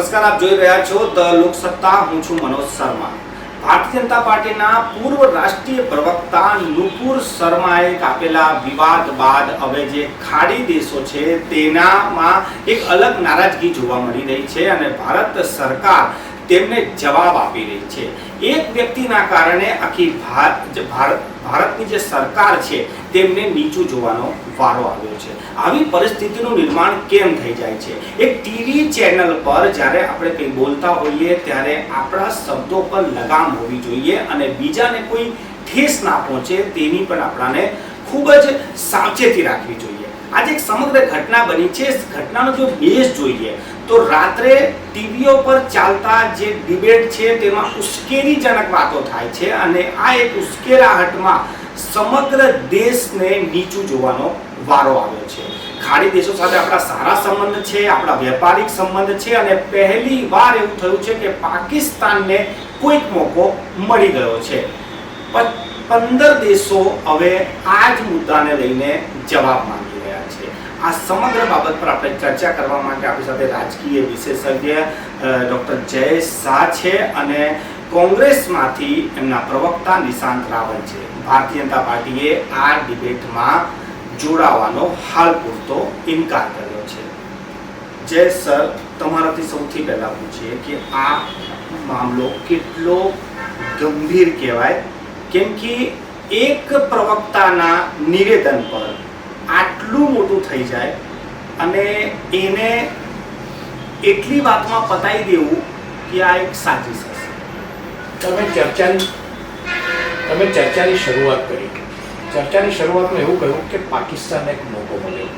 નમસ્કાર, આપ જોઈ રહ્યા છો ધ લોકસત્તા. હું છું મનોજ શર્મા. ભારતીય જનતા પાર્ટીના પૂર્વ રાષ્ટ્રીય પ્રવક્તા નુપુર શર્માએ આપેલા વિવાદ બાદ હવે જે ખાડી દેશો છે તેનામાં એક અલગ નારાજગી જોવા મળી રહી છે અને ભારત સરકાર તેમને જવાબ આપી રહી છે. એક વ્યક્તિના કારણે આખી ભારતની જે સરકાર છે તેમને નીચું જોવાનો વારો આવ્યો છે. આવી પરિસ્થિતિનું નિર્માણ કેમ થઈ જાય છે? એક ટીવી ચેનલ પર જ્યારે આપણે કંઈ બોલતા હોઈએ ત્યારે આપણા શબ્દો પર લગામ હોવી જોઈએ અને બીજાને કોઈ ઠેસ ના પહોંચે તેની પણ આપણાને ખૂબ જ સાવચેતી રાખવી જોઈએ. આજે એક સમગ્ર ઘટના બની છે. ઘટનાનો જો બેઝ જોઈએ તો રાત્રે ટીવીઓ પર ચાલતા જે ડિબેટ છે તેમાં ઉશ્કેરણીજનક વાતો થાય છે અને આ એક ઉશ્કેરાહટમાં સમગ્ર દેશને નીચું જોવાનો વારો આવ્યો છે. ખાડી દેશો સાથે આપણા સારા સંબંધ છે, આપણા વેપારિક સંબંધ છે અને પહેલી વાર એવું થયું છે કે પાકિસ્તાનને કોઈક મોકો મળી ગયો છે. 15 દેશો હવે આ જ મુદ્દાને લઈને જવાબ માંગી રહ્યા છે. આ સમગ્ર બાબત પર આપણે ચર્ચા કરવા માટે આપણી સાથે રાજકીય વિશેષજ્ઞ ડોક્ટર જયેશ શાહ છે અને કોંગ્રેસમાંથી એમના પ્રવક્તા નિશાંત રાવલ છે. ભારતીય જનતા પાર્ટીએ આ ડિબેટમાં જોડાવાનો હાલ પૂરતો ઇનકાર કર્યો છે. જયેશ સર, તમારાથી સૌથી પહેલા પૂછીએ કે આ મામલો કેટલો ગંભીર કહેવાય, કેમ કે એક પ્રવક્તાના નિવેદન પર આટલું મોટું થઈ જાય અને એને એટલી વાતમાં પતાવી દેવું કે આ એક સાજિશ હશે. તમે ચર્ચાની શરૂઆત કરી. ચર્ચાની શરૂઆતમાં એવું કહ્યું કે પાકિસ્તાનને એક મોકો મળ્યો,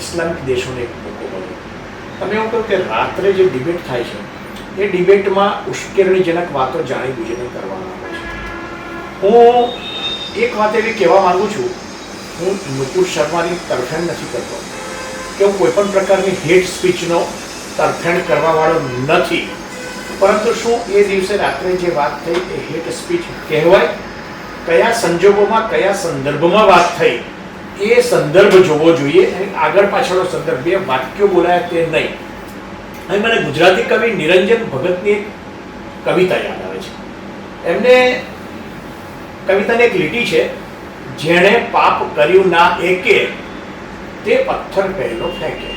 ઇસ્લામિક દેશોને એક મોકો મળ્યો. તમે એવું કહ્યું કે રાત્રે જે ડિબેટ થાય છે એ ડિબેટમાં ઉશ્કેરણીજનક વાતો જાણી બુજીને કરવામાં આવે છે. હું એક વાત એવી કહેવા માંગુ છું, હું નુપુર શર્માની તરફેણ નથી કરતો કે હું કોઈપણ પ્રકારની હેટ સ્પીચનો તરફેણ કરવાવાળો નથી, પરંતુ શું એ દિવસે રાત્રે જે વાત થઈ એ હેટ સ્પીચ કહેવાય? કયા સંજોગોમાં કયા સંદર્ભમાં વાત થઈ એ સંદર્ભ જોવો જોઈએ. આગળ પાછળનો સંદર્ભ, બે વાક્યો બોલાયા તે નહીં. અહીં મને ગુજરાતી કવિ નિરંજન ભગતની એક કવિતા યાદ આવે છે. એમને કવિતાની એક લીટી છે, જેણે પાપ કર્યું ના એકે તે પથ્થર પહેલો ફેંકે.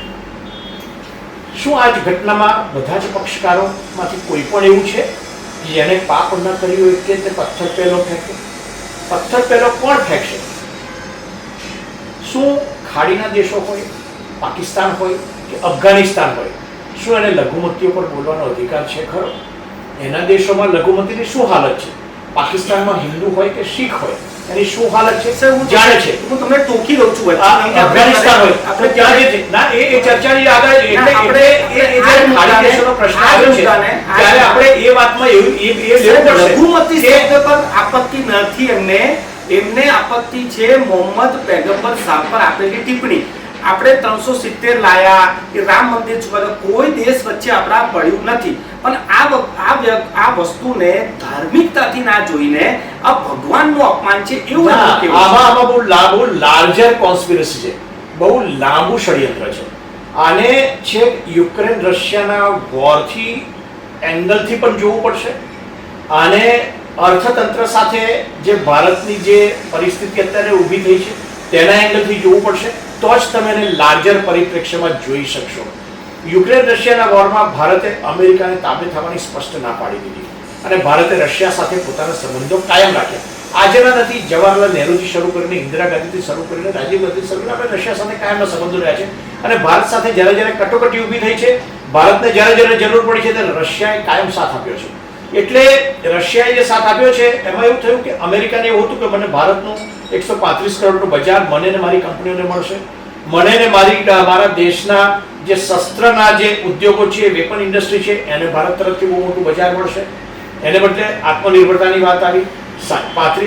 શું આ જ ઘટનામાં બધા જ પક્ષકારોમાંથી કોઈ પણ એવું છે જેને પાપ ન કર્યું એકે તે પથ્થર પહેલો ફેંકે? પથ્થર પહેલો કોણ ફેંકશે? શું ખાડીના દેશો હોય, પાકિસ્તાન હોય કે અફઘાનિસ્તાન હોય, શું એને લઘુમતીઓ પર બોલવાનો અધિકાર છે ખરો? એના દેશોમાં લઘુમતીની શું હાલત છે? પાકિસ્તાનમાં હિન્દુ હોય કે શીખ હોય એની શું હાલત છે હું જાણે છે. હું તમને ટોકી દઉં છું. અફઘાનિસ્તાન હોય આપણે ત્યાં જે ના એ ચર્ચાની આગળ એટલે આપણે એ જે ખાડી દેશોનો પ્રશ્ન આવ્યો છે ત્યારે આપણે એ વાતમાં એવું એ લેવું પડશે. લઘુમતી શબ્દ પર આપત્તિ નથી. એમને આપત્તિ છે મોહમ્મદ પૈગંબર સાહેબ પર આપેલી ટિપ્પણી. આપણે 370 લાયા કે રામ મંદિર છોડ્યા, કોઈ દેશ વચ્ચે આપણા પડ્યું નથી, પણ આ વસ્તુને ધાર્મિકતાથી ના જોઈને આ ભગવાનનું અપમાન છે એવું આમાં બહુ લાર્જર કોન્સ્પિરસી છે, બહુ લાંબુ ષડયંત્ર છે. આને છેક યુક્રેન રશિયાના વોરથી એંગલથી પણ જોવું પડશે. આને અર્થતંત્ર સાથે જે ભારતની જે પરિસ્થિતિ અત્યારે ઊભી થઈ છે તેના એંગલથી જોવું પડશે, તો જ તમે એને લાર્જર પરિપ્રેક્ષ્યમાં જોઈ શકશો. યુક્રેન રશિયાના વોરમાં ભારતે અમેરિકાને તાબે થવાની સ્પષ્ટ ના પાડી દીધી અને ભારતે રશિયા સાથે પોતાના સંબંધો કાયમ રાખ્યા. આજના નથી, જવાહરલાલ નહેરુથી શરૂ કરીને ઇન્દિરા ગાંધીથી શરૂ કરીને રાજીવ ગાંધીથી શરૂ કરીને આપણે રશિયા સાથે કાયમના સંબંધો રહ્યા છે અને ભારત સાથે જ્યારે જ્યારે કટોકટી ઊભી થઈ છે, ભારતને જ્યારે જ્યારે જરૂર પડી છે ત્યારે રશિયાએ કાયમ સાથ આપ્યો છે. એટલે રશિયાએ જે સાથ આપ્યો છે એમાં એવું થયું કે અમેરિકાને એવું હતું કે મને ભારતનું 135 કરોડનું બજાર મને ને મારી કંપનીઓને મળશે, મને ને મારા દેશના જે શસ્ત્રના જે ઉદ્યોગો છે, વેપન ઇન્ડસ્ટ્રી છે, એને ભારત તરફથી બહુ મોટું બજાર મળશે. એને બદલે આત્મનિર્ભરતાની વાત આવી.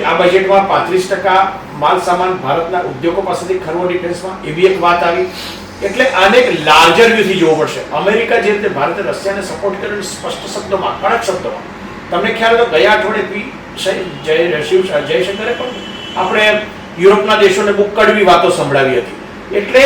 આ બજેટમાં 35% માલ સામાન ભારતના ઉદ્યોગો પાસેથી ખરવો ડિફેન્સમાં, એવી એક વાત આવી. એટલે આને એક લાર્જર વ્યૂથી જોવું પડશે. અમેરિકા જે રીતે ભારતે રશિયાને સપોર્ટ કર્યો સ્પષ્ટ શબ્દોમાં, કડક શબ્દોમાં, તમને ખ્યાલ હતો ગયા અઠવાડિયે જયશંકરે પણ આપણે યુરોપના દેશોને બહુ કડવી વાતો સંભળાવી હતી. એટલે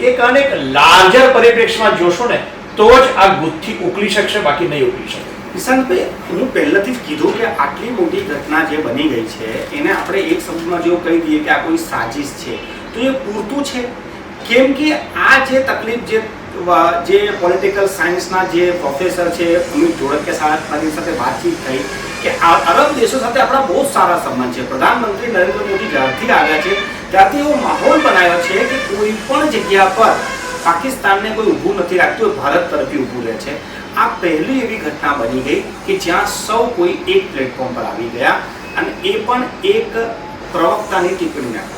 એક અનેક લાર્જર પરિપ્રેક્ષમાં જોશો ને તો જ આ ગુથ્થી ઉકલી શકશે, બાકી નહીં ઉકલી શકે. નિશાંતભાઈ, હું પહેલાથી જ કીધું કે આટલી મોટી ઘટના જે બની ગઈ છે એને આપણે એક શબ્દમાં જો કહી દઈએ કે આ કોઈ સાજિશ છે તો એ પૂરતું છે. કેમ કે આ જે તકલીફ જે પોલિટિકલ સાયન્સના જે પ્રોફેસર છે અમિત જોડકિયા સાથે વાતચીત થઈ કે અરબ દેશો સાથે આપણા બહુ સારા સંબંધ છે. પ્રધાનમંત્રી નરેન્દ્ર મોદી જ્યારથી આવ્યા છે ત્યારથી એવો માહોલ બનાવ્યો છે કે કોઈ પણ જગ્યા પર પાકિસ્તાનને કોઈ ઊભું નથી રાખતું, ભારત તરફી ઊભું રહે છે. આ પહેલી એવી ઘટના બની ગઈ કે જ્યાં સૌ કોઈ એક પ્લેટફોર્મ પર આવી ગયા અને એ પણ એક પ્રવક્તાની ટિપ્પણીના.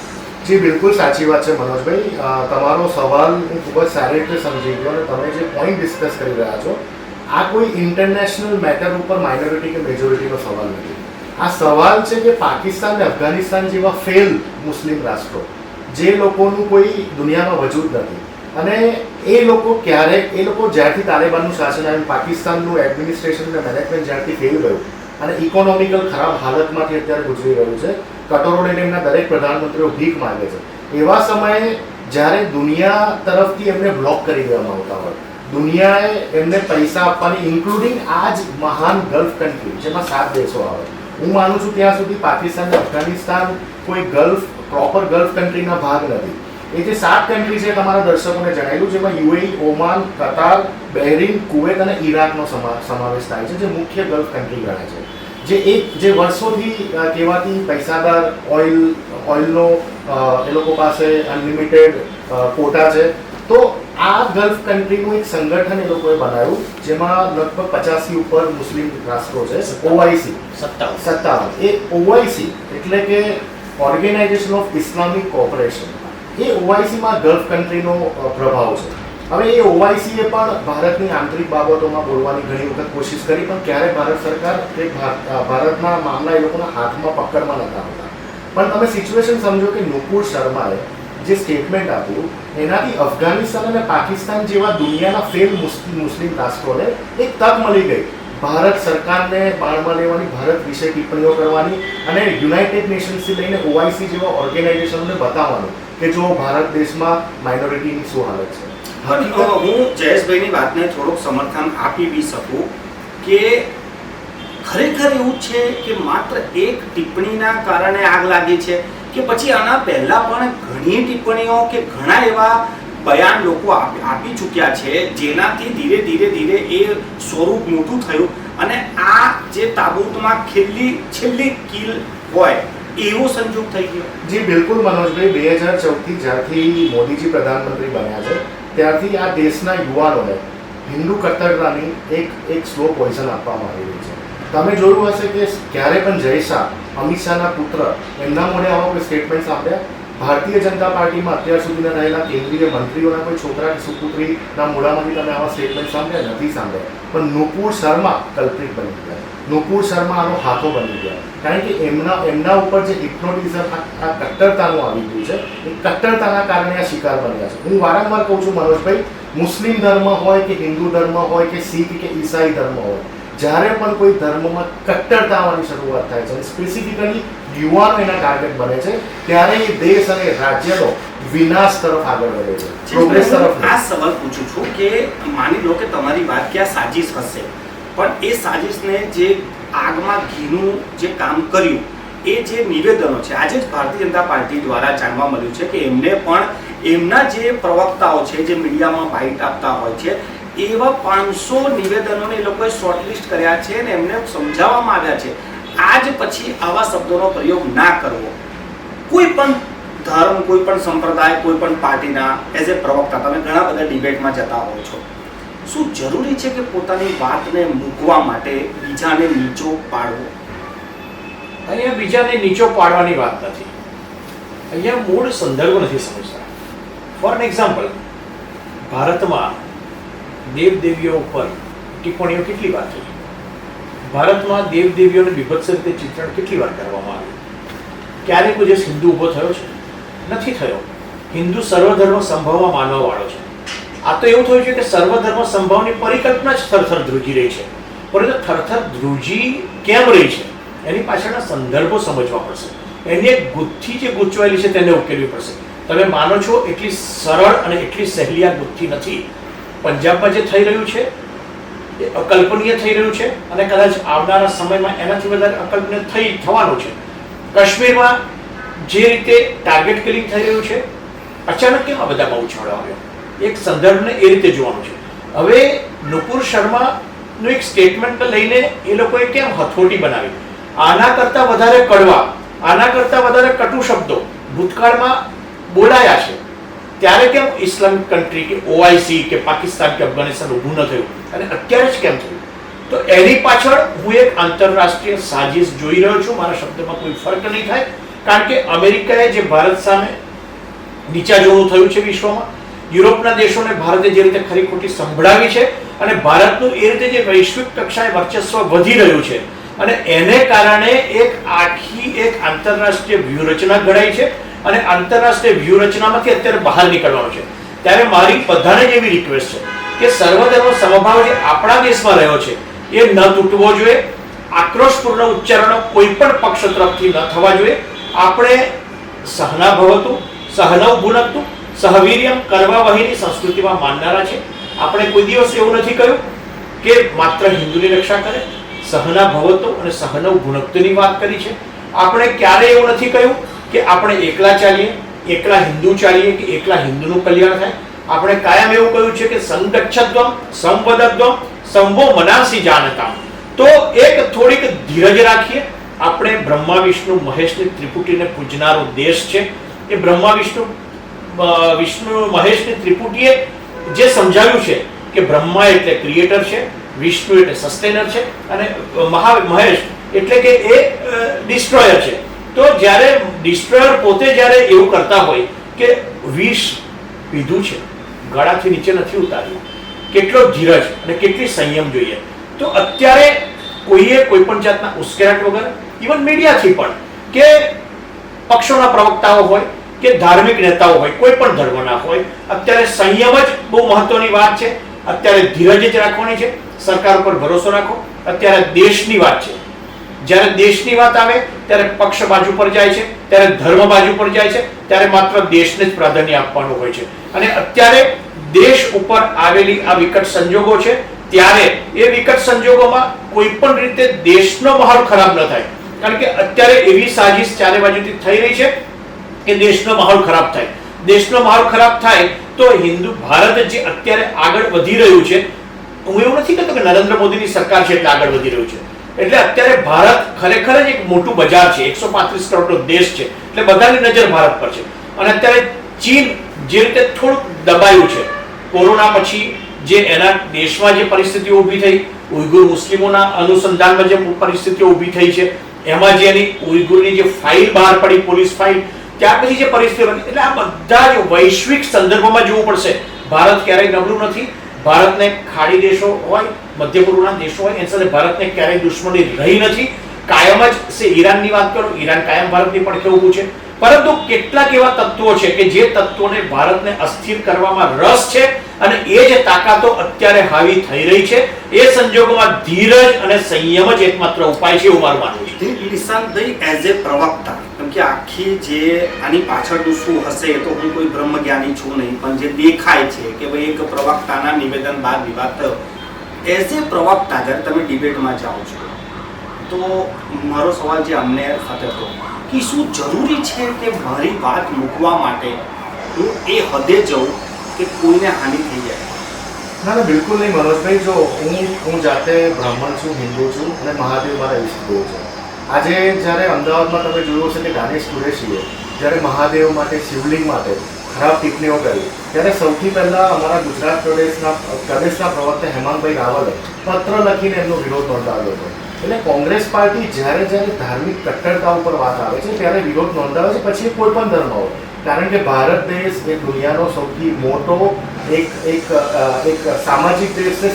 જી બિલકુલ સાચી વાત છે મનોજભાઈ. તમારો સવાલ હું ખૂબ જ સારી રીતે સમજી ગયો અને તમે જે પોઈન્ટ ડિસ્કસ કરી રહ્યા છો આ કોઈ ઇન્ટરનેશનલ મેટર ઉપર માઇનોરિટી કે મેજોરિટીનો સવાલ નથી. આ સવાલ છે કે પાકિસ્તાન અને અફઘાનિસ્તાન જેવા ફેલ મુસ્લિમ રાષ્ટ્રો જે લોકોનું કોઈ દુનિયામાં વજૂદ નથી અને એ લોકો જ્યારથી તાલિબાનનું શાસન આવ્યું, પાકિસ્તાનનું એડમિનિસ્ટ્રેશન અને મેનેજમેન્ટ જ્યારથી ફેલ ગયું અને ઇકોનોમિકલ ખરાબ હાલતમાંથી અત્યારે ગુજરી રહ્યું છે, કટોરો લઈને એમના દરેક પ્રધાનમંત્રીઓ ભીખ માંગે છે, એવા સમયે જ્યારે દુનિયા તરફથી એમને બ્લોક કરી દેવામાં આવતા હોય, દુનિયાએ એમને પૈસા આપવાની ઇન્ક્લુડિંગ આ જ મહાન ગલ્ફ કન્ટ્રી જેમાં 7 દેશો આવે, હું માનું છું ત્યાં સુધી પાકિસ્તાન અને અફઘાનિસ્તાન કોઈ પ્રોપર ગલ્ફ કન્ટ્રીના ભાગ નથી. એ જે 7 કન્ટ્રી છે તમારા દર્શકોને જણાવ્યું, જેમાં યુએઈ, ઓમાન, કતાર, બહેરીન, કુવેત અને ઈરાકનો સમાવેશ થાય છે, જે મુખ્ય ગલ્ફ કન્ટ્રી ગણાય છે, જે વર્ષોથી કહેવાતી પૈસાદાર ઓઇલનો એ લોકો પાસે અનલિમિટેડ કોટા છે. તો આ ગલ્ફ કન્ટ્રીનું એક સંગઠન એ લોકોએ બનાવ્યું જેમાં લગભગ 50થી ઉપર મુસ્લિમ રાષ્ટ્રો છે. ઓઆઈસી 57. એ ઓઆઈસી એટલે કે ઓર્ગેનાઇઝેશન ઓફ ઇસ્લામિક કોઓપરેશન, એ ઓઆઈસીમાં ગલ્ફ કન્ટ્રીનો પ્રભાવ છે. હવે એ ઓઆઈસીએ પણ ભારતની આંતરિક બાબતોમાં બોલવાની ઘણી વખત કોશિશ કરી, પણ ક્યારે ભારત સરકાર કે ભારતના મામલા એ લોકોના હાથમાં પકડમાં નતા આવતા. પણ તમે સિચ્યુએશન સમજો કે નુપુર શર્માએ જે સ્ટેટમેન્ટ આપ્યું એનાથી અફઘાનિસ્તાન અને પાકિસ્તાન જેવા દુનિયાના ફેલ મુસ્લિમ રાષ્ટ્રોને એક તક મળી ગઈ ભારત સરકારને બાણમાં લેવાની, ભારત વિશે ટિપ્પણીઓ કરવાની અને યુનાઇટેડ નેશન્સથી લઈને ઓઆઈસી જેવા ઓર્ગેનાઇઝેશનોને બતાવવાનું કે જો ભારત દેશમાં માઇનોરિટીની શું હાલત છે. હું જયેશભાઈની વાતને થોડુંક સમર્થન આપી બી શકું કે ખરેખર એવું છે કે માત્ર એક ટિપ્પણીના કારણે આગ લાગી છે કે પછી આના પહેલા પણ ઘણી ટિપ્પણીઓ કે ઘણા એવા બયાન લોકો આપી ચૂક્યા છે જેનાથી ધીરે ધીરે એ સ્વરૂપ મોટું થયું અને આ જે તાબૂતમાં છેલ્લી કિલ હોય એવો સંજોગ થઈ ગયો. જી બિલકુલ મનોજભાઈ, 2014થી જ્યારથી મોદીજી પ્રધાનમંત્રી બન્યા છે ત્યારથી આ દેશના યુવાનોને હિન્દુ કટ્ટરતાની એક સ્લો પોઈઝન આપવામાં આવી રહી છે. તમે જોયું હશે કે ક્યારે પણ જય શાહ, અમિત શાહના પુત્ર, એમના મોઢે આવા કોઈ સ્ટેટમેન્ટ સાંભળ્યા? ભારતીય જનતા પાર્ટીમાં અત્યાર સુધીના રહેલા કેન્દ્રીય મંત્રીઓના કોઈ છોકરા કે સુપુત્રીના મોઢામાંથી તમે આવા સ્ટેટમેન્ટ સાંભળ્યા? નથી સાંભળ્યા. પણ નુપુર શર્મા કલ્પ્રિટ બની ગયા, નુપુર શર્મા આનો હાથો બની ગયા, કારણ કે એમના ઉપર જે હિપ્નોટિઝમ આ કટ્ટરતાનું આવી ગયું છે, એ કટ્ટરતાના કારણે આ શિકાર બન્યા છે. હું વારંવાર કહું છું મનોજભાઈ, મુસ્લિમ ધર્મ હોય કે હિન્દુ ધર્મ હોય કે શીખ કે ઈસાઈ ધર્મ હોય, જ્યારે પણ કોઈ ધર્મમાં કટ્ટરતા આવવાની શરૂઆત થાય છે અને સ્પેસિફિકલી યુવાનો એના ટાર્ગેટ બને છે, ત્યારે એ દેશ અને રાજ્યનો વિનાશ તરફ આગળ વધે છે, પ્રોગ્રેસ તરફ. આ સવાલ પૂછું છું કે માની લો કે તમારી વાત કે આ સાજિશ હશે, પણ એ સાજિશને જે આગમાં ઘીનું જે કામ કર્યું એ જે નિવેદનો છે, આજે જ ભારતીય જનતા પાર્ટી દ્વારા જાણવા મળ્યું છે કે એમને પણ એમના જે પ્રવક્તાઓ છે જે મીડિયામાં બાઇટ આપતા હોય છે એવા 500 નિવેદનોને એ લોકોએ શોર્ટલિસ્ટ કર્યા છે અને એમને સમજાવવામાં આવ્યા છે આજ પછી આવા શબ્દોનો પ્રયોગ ના કરવો. કોઈ પણ ધર્મ, કોઈ પણ સંપ્રદાય, કોઈ પણ પાર્ટીના એઝ એ પ્રવક્તા તમે ઘણા બધા ડિબેટમાં જતા હો છો, શું જરૂરી છે કે પોતાની વાતને મૂકવા માટે બીજાને નીચો પાડવો? અહીંયા બીજાને નીચો પાડવાની વાત નથી, અહીંયા મૂળ સંદર્ભ નથી સમજતા. ફોર એન એક્ઝામ્પલ, ભારતમાં દેવદેવીઓ ઉપર ટિપ્પણીઓ કેટલી વાર થઈ, ભારતમાં દેવદેવીઓને બીભત્સ રીતે ચિત્રણ કેટલી વાર કરવામાં આવ્યું? ક્યારે કોઈ દેશ હિન્દુ ઊભો થયો છે? નથી થયો. હિન્દુ સર્વધર્મ સંભાવમાં માનવાવાળો છે. આ તો એવું થયું છે કે સર્વધર્મ સંભાવની પરિકલ્પના જ થરથર ધ્રુજી રહી છે, પરંતુ થરથર ધ્રુજી કેમ રહી છે એની પાછળના સંદર્ભો સમજવા પડશે. એની એક ગુથ્થી જે ગૂંચવાયેલી છે તેને ઉકેલવી પડશે. તમે માનો છો એટલી સરળ અને એટલી સહેલી આ ગુથ્થી નથી. પંજાબમાં જે થઈ રહ્યું છે એ અકલ્પનીય થઈ રહ્યું છે અને કદાચ આવનારા સમયમાં એનાથી વધારે અકલ્પનીય થવાનું છે. કાશ્મીરમાં જે રીતે ટાર્ગેટ કિલિંગ થઈ રહ્યું છે, અચાનક કેમ આ બધામાં ઉછાળો આવ્યો? એક સંદર્ભને એ રીતે જોવાનું છે. હવે નુપુર શર્માનું એક સ્ટેટમેન્ટ લઈને એ લોકોએ કેમ હથોટી બનાવી? આના કરતા વધારે કડવા, આના કરતા વધારે કટુ શબ્દો ભૂતકાળમાં બોલાયા છે, ત્યારે કેમ ઇસ્લામિક કન્ટ્રી કે ઓઆઈસી કે પાકિસ્તાન કે અફઘાનિસ્તાન ઊભું ન થયું અને અત્યારે જ કેમ થયું? તો એની પાછળ હું એક આંતરરાષ્ટ્રીય સાજિશ જોઈ રહ્યો છું. મારા શબ્દમાં કોઈ ફરક નહીં થાય, કારણ કે અમેરિકાએ જે ભારત સામે નીચા જોવું થયું છે વિશ્વમાં, યુરોપના દેશોને ભારતે જે રીતે ખરી ખોટી સંભળાવી છે અને ભારતનું એ રીતે જે વૈશ્વિક કક્ષાએ વર્ચસ્વ વધી રહ્યું છે અને એને કારણે એક આંતરરાષ્ટ્રીય વ્યૂહરચના ઘડાઈ છે અને આંતરરાષ્ટ્રીય વ્યૂહરચનામાંથી અત્યારે બહાર નીકળવાનું છે. ત્યારે મારી બધાને જ એવી રિક્વેસ્ટ છે કે સર્વધર્મ સમભાવ જે આપણા દેશમાં રહ્યો છે એ ન તૂટવો જોઈએ. આક્રોશપૂર્ણ ઉચ્ચારણો કોઈ પણ પક્ષ તરફથી ન થવા જોઈએ. આપણે સહના ભવતુ, સહનૌ ભુનક્તુ, સહવીર્યમ કર્મવહીની સંસ્કૃતિમાં માનનારા છે. આપણે કોઈ દિવસ એવું નથી કહ્યું કે માત્ર હિન્દુની રક્ષા કરે. સહના ભવતો અને સહનૌ ભુનક્તુની વાત કરી છે. આપણે ક્યારેય એવું નથી કહ્યું કે આપણે એકલા ચાલીએ, એકલા હિન્દુ ચાલીએ કે એકલા હિન્દુનું કલ્યાણ થાય. આપણે કાયમ એવું કહ્યું છે કે સંગચ્છદ્વમ સંવદદ્વમ સંભો મનાસી જાનતા. તો એક થોડીક ધીરજ રાખીએ. આપણે બ્રહ્મા વિષ્ણુ મહેશની ત્રિપુટીને પૂજનારો દેશ છે. એ બ્રહ્મા વિષ્ણુ મહેશની ત્રિપુટીએ જે સમજાવ્યું છે કે બ્રહ્મા એટલે ક્રિએટર છે, વિષ્ણુ એટલે સસ્ટેનર છે અને મહેશ એટલે કે એ ડિસ્ટ્રોયર છે. તો જ્યારે ડિસ્ટ્રોયર પોતે જ્યારે એવું કરતા હોય કે વિષ પીધું છે, ગળાથી નીચે નથી ઉતાર્યું, કેટલો ધીરજ અને કેટલી સંયમ જોઈએ. તો અત્યારે કોઈએ કોઈ પણ જાતના ઉશ્કેરાટ વગર, ઇવન મીડિયાથી પણ, કે પક્ષોના પ્રવક્તાઓ હોય કે ધાર્મિક નેતાઓ હોય, કોઈ પણ ધર્મના હોય, અત્યારે સંયમ જ બહુ મહત્વની વાત છે. અત્યારે ધીરજ જ રાખવાની છે. સરકાર ઉપર ભરોસો રાખો. અત્યારે દેશની વાત છે. જ્યારે દેશની વાત આવે ત્યારે પક્ષ બાજુ પર જાય છે, ત્યારે ધર્મ બાજુ પર જાય છે, ત્યારે માત્ર દેશને જ પ્રાધાન્ય આપવાનું હોય છે. અને અત્યારે દેશ ઉપર આવેલી આ વિકટ સંજોગો છે, ત્યારે એ વિકટ સંજોગોમાં કોઈ પણ રીતે દેશનો માહોલ ખરાબ ન થાય. કારણ કે અત્યારે એવી સાજિશ ચારે બાજુથી થઈ રહી છે કે દેશનો માહોલ ખરાબ થાય. દેશનો માહોલ ખરાબ થાય તો ભારત જે અત્યારે આગળ વધી રહ્યું છે, હું એવું નથી કહેતો કે નરેન્દ્ર મોદીની સરકાર છે એટલે આગળ વધી રહ્યું છે. એટલે અત્યારે ભારત ખરેખર જ એક મોટું બજાર છે. 135 કરોડનો દેશ છે એટલે બધાની નજર ભારત પર છે. અને અત્યારે ચીન જે રીતે થોડુંક દબાયું છે કોરોના પછી, જે એના દેશમાં જે પરિસ્થિતિઓ ઊભી થઈ, ઉઈગુર મુસ્લિમોના અનુસંધાનમાં જે પરિસ્થિતિઓ ઊભી થઈ છે, એમાં જે એની ઉઈગુરની જે ફાઇલ બહાર પડી, પોલીસ ફાઇલ, ત્યાર પછી જે પરિસ્થિતિ બની, એટલે આ બધા જ વૈશ્વિક સંદર્ભમાં જોવું પડશે. ભારત ક્યારેય નબળું નથી. ભારતને ખાડી દેશો હોય, મધ્ય પૂર્વના દેશો હોય, એની સાથે ભારતને ક્યારેય દુશ્મની રહી નથી. કાયમ જ ઈરાનની વાત કરો, ઈરાન કાયમ ભારતની પડખે ઊભું છે. પરંતુ કેટલાક એવા તત્વો છે કે જે તત્વોને ભારતને અસ્થિર કરવામાં રસ છે અને એ જે તાકાતો અત્યારે હાવી થઈ રહી છે, એ સંજોગોમાં ધીરજ અને સંયમ જ એકમાત્ર ઉપાય છે એવું મારું માનવું છે. નિશાંતભાઈ, એઝ એ પ્રવક્તા, કેમ કે આખી જે આની પાછળનું શું હશે એ તો હું કોઈ બ્રહ્મજ્ઞાની છું નહીં, પણ જે દેખાય છે કે ભાઈ એક પ્રવક્તાના નિવેદન બાદ વિવાદ થયો. એઝ એ પ્રવક્તા જ્યારે તમે ડિબેટમાં જાઓ છો તો મારો સવાલ જે અમને સાથે હતો કે શું જરૂરી છે કે મારી વાત મૂકવા માટે હું એ હદે જઉં કે કોઈને હાનિ થઈ જાય? ના ના, બિલકુલ નહીં મનોજભાઈ. જો હું જાતે બ્રાહ્મણ છું, હિન્દુ છું અને મહાદેવ મારા ઈષ્ટદેવ છે. આજે જ્યારે અમદાવાદમાં તમે જોયું હશે કે દાનિશ કુરેશીએ જ્યારે મહાદેવ માટે, શિવલિંગ માટે ખરાબ ટિપ્પણીઓ કરી, ત્યારે સૌથી પહેલાં અમારા ગુજરાત પ્રદેશના પ્રવક્તા હેમાંગભાઈ રાવલે પત્ર લખીને એમનો વિરોધ નોંધાવ્યો હતો. એટલે કોંગ્રેસ પાર્ટી જ્યારે ધાર્મિક કટ્ટરતા ઉપર વાત આવે છે ત્યારે વિરોધ નોંધાવે છે, પછી કોઈ પણ ધર્મ હોય. કારણ કે ભારત દેશ એ દુનિયાનો સૌથી મોટો એક સામાજિક દેશ છે.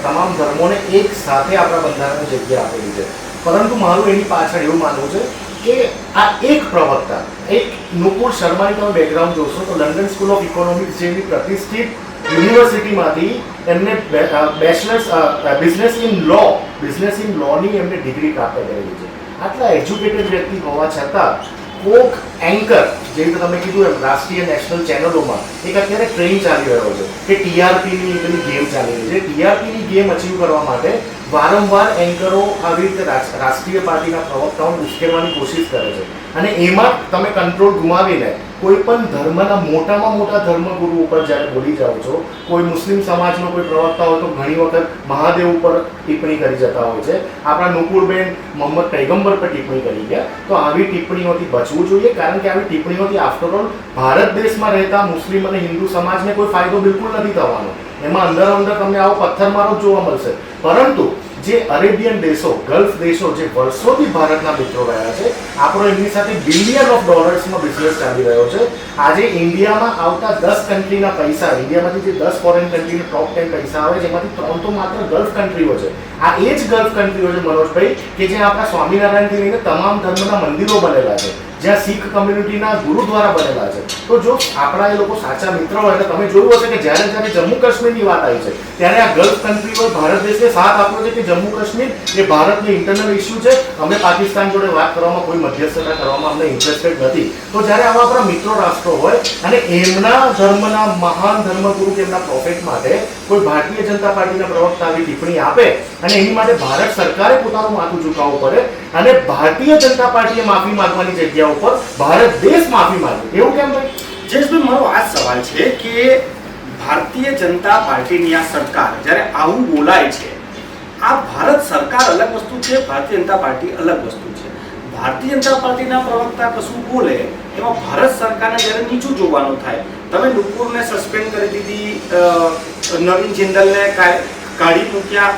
તમામ ધર્મોને એક સાથે આપણા બંધારણની જગ્યા આપેલી છે. પરંતુ મારું એની પાછળ એવું માનવું છે કે આ એક પ્રવક્તા, એક નુપુર શર્માની તમે બેકગ્રાઉન્ડ જોશો તો લંડન સ્કૂલ ઓફ ઇકોનોમિક્સ જેવી પ્રતિષ્ઠિત યુનિવર્સિટીમાંથી એમને બેચલર્સ બિઝનેસ ઇન લોની એમને ડિગ્રી પ્રાપ્ત કરેલી છે. આટલા એજ્યુકેટેડ વ્યક્તિ હોવા છતાં કોક એન્કર જે રીતે તમે કીધું એમ રાષ્ટ્રીય નેશનલ ચેનલોમાં એક અત્યારે ટ્રેન્ડ ચાલી રહ્યો છે કે ટીઆરપીની પેલી ગેમ ચાલી રહી છે. ટીઆરપીની ગેમ અચીવ કરવા માટે વારંવાર એન્કરો આવી રીતે રાષ્ટ્રીય પાર્ટીના પ્રવક્તાઓને ઉશ્કેરવાની કોશિશ કરે છે અને એમાં તમે કંટ્રોલ ગુમાવીને કોઈ પણ ધર્મના મોટામાં મોટા ધર્મગુરુ ઉપર જ્યારે બોલી જાઓ છો, કોઈ મુસ્લિમ સમાજનો કોઈ પ્રવક્તા હોય તો ઘણી વખત મહાદેવ ઉપર ટિપ્પણી કરી જતા હોય છે. આપણા નુપુરબેન મોહમ્મદ પૈગંબર પર ટિપ્પણી કરી ગયા. તો આવી ટિપ્પણીઓથી બચવું જોઈએ, કારણ કે આવી ટિપ્પણીઓથી આફ્ટરઓલ ભારત દેશમાં રહેતા મુસ્લિમ અને હિન્દુ સમાજને કોઈ ફાયદો બિલકુલ નથી થવાનો. એમાં અંદર તમને આવો પથ્થરમારો જ જોવા મળશે. પરંતુ જે અરેબિયન દેશો, ગલ્ફ દેશો જે વર્ષોથી ભારતના મિત્રો રહ્યા છે, આપણો એમની સાથે બિલિયન ઓફ ડોલર્સમાં બિઝનેસ ચાલી રહ્યો છે. આજે ઇન્ડિયામાં આવતા 10 કન્ટ્રીના પૈસા, ઇન્ડિયામાંથી જે 10 ફોરેન કન્ટ્રીના ટોપ 10 પૈસા આવે છે એમાંથી 3 તો માત્ર ગલ્ફ કન્ટ્રીઓ છે. આ એ જ ગલ્ફ કન્ટ્રીઓ છે મનોજભાઈ કે જ્યાં આપણા સ્વામિનારાયણથી લઈને તમામ ધર્મના મંદિરો બનેલા છે, જ્યાં શીખ કમ્યુનિટીના ગુરુદ્વારા બનેલા છે. તો જો આપણા એ લોકો સાચા મિત્ર હોય એટલે તમે જોયું હશે કે જ્યારે જમ્મુ કાશ્મીરની વાત આવી છે ત્યારે આ ગલ્ફ કન્ટ્રીઓએ ભારત દેશને સાથ આપ્યો છે કે જમ્મુ કાશ્મીર એ ભારતનો ઇન્ટરનલ ઇસ્યુ છે, અમે પાકિસ્તાન જોડે વાત કરવામાં કોઈ મધ્યસ્થતા કરવામાં અમને ઇન્ટરેસ્ટેડ નથી. તો જ્યારે આવા આપણા મિત્રો રાષ્ટ્રો હોય અને એમના ધર્મના મહાન ધર્મગુરુ કે એમના પ્રોફેટ માટે કોઈ ભારતીય જનતા પાર્ટીના પ્રવક્તા આવી ટિપ્પણી આપે અને એની માટે ભારત સરકારે પોતાનું માથું ઝુકાવવું પડે અને ભારતીય જનતા પાર્ટીએ માફી માંગવાની જગ્યા ઉપર ભારત દેશ માફી માંગે, એવું કેમ ભાઈ? જયેશભાઈ, મારો આ સવાલ છે કે ભારતીય જનતા પાર્ટીની આ સરકાર જ્યારે આવું બોલાય છે, આ ભારત સરકાર અલગ વસ્તુ છે, ભારતીય જનતા પાર્ટી અલગ વસ્તુ છે. ભારતીય જનતા પાર્ટીના પ્રવક્તા કશું બોલે એમાં ભારત સરકારને જ્યારે નીચું જોવાનું થાય. તમે નુપુરને સસ્પેન્ડ કરી દીધી, નવીન જિંદલને કાઢી મૂક્યા,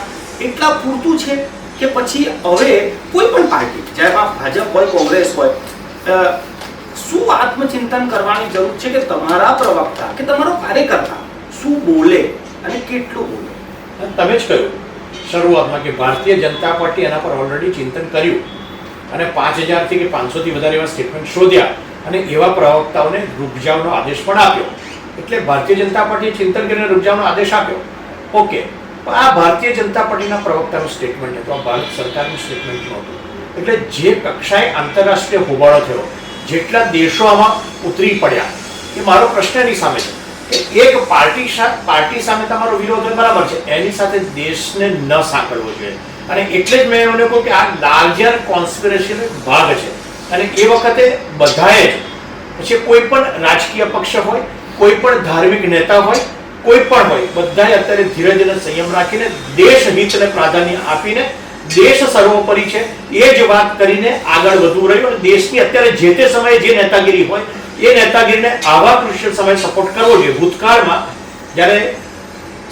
એટલા પૂરતું છે કે પછી હવે કોઈ પણ પાર્ટી, જ્યારે ભાજપ હોય, કોંગ્રેસ હોય, શું આત્મચિંતન કરવાની જરૂર છે કે તમારા પ્રવક્તા કે તમારો કાર્યકર્તા શું બોલે અને કેટલું બોલે? તમે જ કહ્યું શરૂઆતમાં કે ભારતીય જનતા પાર્ટી એના પર ઓલરેડી ચિંતન કર્યું અને 5000થી કે 500થી વધારે એવા સ્ટેટમેન્ટ શોધ્યા અને એવા પ્રવક્તાઓને રૂપજાવનો આદેશ પણ આપ્યો. એટલે ભારતીય જનતા પાર્ટીએ ચિંતન કરીને રૂપજાવનો આદેશ આપ્યો. ઓકે, પણ આ ભારતીય જનતા પાર્ટીના પ્રવક્તાનું સ્ટેટમેન્ટ હતું, આ ભારત સરકારનું સ્ટેટમેન્ટ નહોતું. એટલે જે કક્ષાએ આંતરરાષ્ટ્રીય હોબાળો થયો, જેટલા દેશો આમાં ઉતરી પડ્યા, એ મારો પ્રશ્ન એની સામે છે કે એક પાર્ટી સામે તમારો વિરોધ હોય બરાબર છે, એની સાથે દેશને ન સાંકળવો જોઈએ. અને એટલે જ મેં એમને કહ્યું કે આ લાર્જર કોન્સ્પિરેસીનો ભાગ છે. અને એ વખતે બધાએ પછી કોઈ પણ રાજકીય પક્ષ હોય, કોઈ પણ ધાર્મિક નેતા હોય, કોઈ પણ હોય, બધાએ અત્યારે ધીરજ અને સંયમ રાખીને દેશ હિતને પ્રાધાન્ય આપીને દેશ સર્વોપરી છે એ જ વાત કરીને આગળ વધવું રહ્યું. અને દેશની અત્યારે જે તે સમયે જે નેતાગીરી હોય એ નેતાગીરીને આવા ક્રુશિયલ સમયે સપોર્ટ કરવો જોઈએ. ભૂતકાળમાં જ્યારે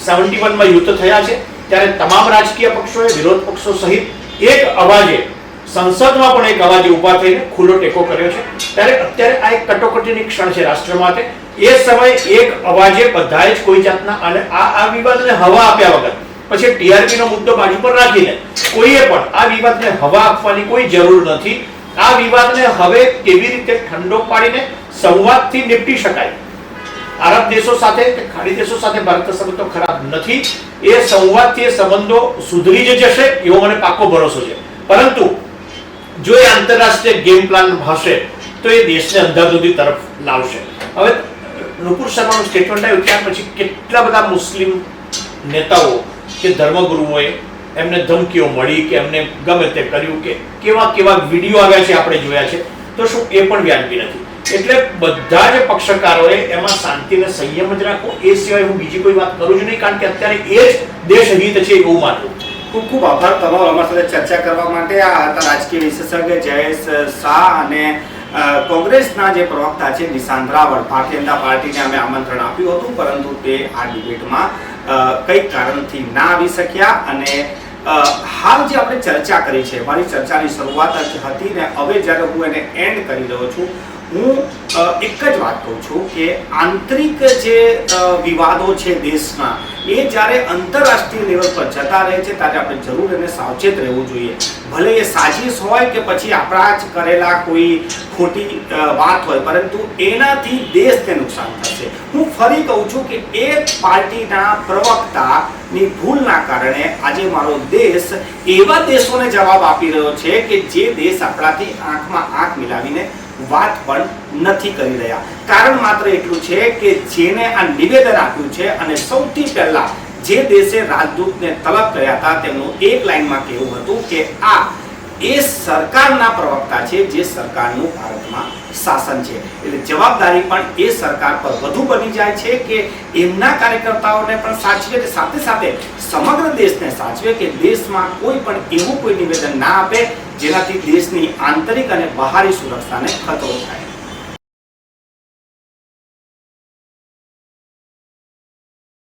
71માં યુદ્ધ થયા છે ત્યારે તમામ રાજકીય પક્ષોએ, વિરોધ પક્ષો સહિત એક અવાજે, સંસદમાં પણ એક અવાજે ઊભા થઈને ખુલ્લો ટેકો કર્યો છે. ત્યારે અત્યારે આ એક કટોકટીની ક્ષણ છે રાષ્ટ્ર માટે. એ સમયે એક અવાજે બધાએ જ કોઈ જાતના અને આ વિવાદને હવા આપ્યા વગર પછી ટીઆરપીનો મુદ્દો બાજુ પર રાખીને કોઈએ પણ આ વિવાદને હવા આપવાની કોઈ જરૂર નથી. આ વિવાદને હવે કેવી રીતે ઠંડો પાડીને સંવાદથી નિપટી શકાય. આરબ દેશો સાથે કે ખાડી દેશો સાથે ભારતના સંબંધો ખરાબ નથી. એ સંવાદથી એ સંબંધો સુધરી જ જશે એવો મને પાકો ભરોસો છે. પરંતુ જો એ આંતરરાષ્ટ્રીય ગેમ પ્લાન હશે તો એ દેશને અંધાધૂંધી તરફ લાવશે. હવે નુપુર શર્માનું સ્ટેટમેન્ટ આવ્યું ત્યાર પછી કેટલા બધા મુસ્લિમ નેતાઓ કે ધર્મગુરુઓએ એમને ધમકીઓ મળી કે એમને ગમે તે કર્યું કે કેવા વિડીયો આવ્યા છે આપણે જોયા છે. તો શું એ પણ વ્યાજબી નથી? એટલે બધા જ પક્ષકારોએ એમાં શાંતિ અને સંયમ જ રાખવો. એ સિવાય હું બીજી કોઈ વાત કરું જ નહીં, કારણ કે અત્યારે એ જ દેશ હિત છે એવું માનવું. ખૂબ ખૂબ આભાર તમારો અમારી સાથે ચર્ચા કરવા માટે. આ હતા રાજકીય વિશેષજ્ઞ જયેશ શાહ અને કોંગ્રેસના જે પ્રવક્તા છે નિશાંત રાવળ. ભારતીય જનતા પાર્ટીને અમે આમંત્રણ આપ્યું હતું, પરંતુ તે આ ડિબેટમાં કઈક કારણથી ના આવી શક્યા. અને હાલ જે આપણે ચર્ચા કરી છે, મારી ચર્ચાની શરૂઆત જ હતી ને હવે જ્યારે હું એને એન્ડ કરી રહ્યો છું, હું એક જ વાત કહું છું કે આંતરિક જે વિવાદો છે દેશના, એ જ્યારે આંતરરાષ્ટ્રીય લેવલ પર જતા રહે છે ત્યારે આપણે જરૂર એને સાવચેત રહેવું જોઈએ. ભલે એ સાજિશ હોય કે પછી આપણા જ કરેલા કોઈ ખોટી વાત હોય, પરંતુ એનાથી દેશને નુકસાન થશે. હું ફરી કહું છું કે એક પાર્ટીના પ્રવક્તાની ભૂલના કારણે આજે મારો દેશ એવા દેશોને જવાબ આપી રહ્યો છે કે જે દેશ આપણાથી આંખમાં આંખ મિલાવીને વાત પણ નથી કરી રહ્યા. કારણ માત્ર એટલું છે કે જેને આ નિવેદન આપ્યું છે અને સૌથી પહેલા જે દેશે રાજદૂતને તલબ કર્યા હતા તેમનું એક લાઈનમાં કહેવું હતું કે આ એ સરકારના પ્રવક્તા છે જે સરકારનું ભારતમાં શાસન છે. એટલે જવાબદારી પણ એ સરકાર પર વધુ બની જાય છે કે એમના કાર્યકર્તાઓને પણ સાચવે, સાથે સાથે સમગ્ર દેશને સાચવે કે દેશમાં કોઈ પણ એવું કોઈ નિવેદન ના આપે જેનાથી દેશની આંતરિક અને બહારી સુરક્ષાને ખતરો થાય.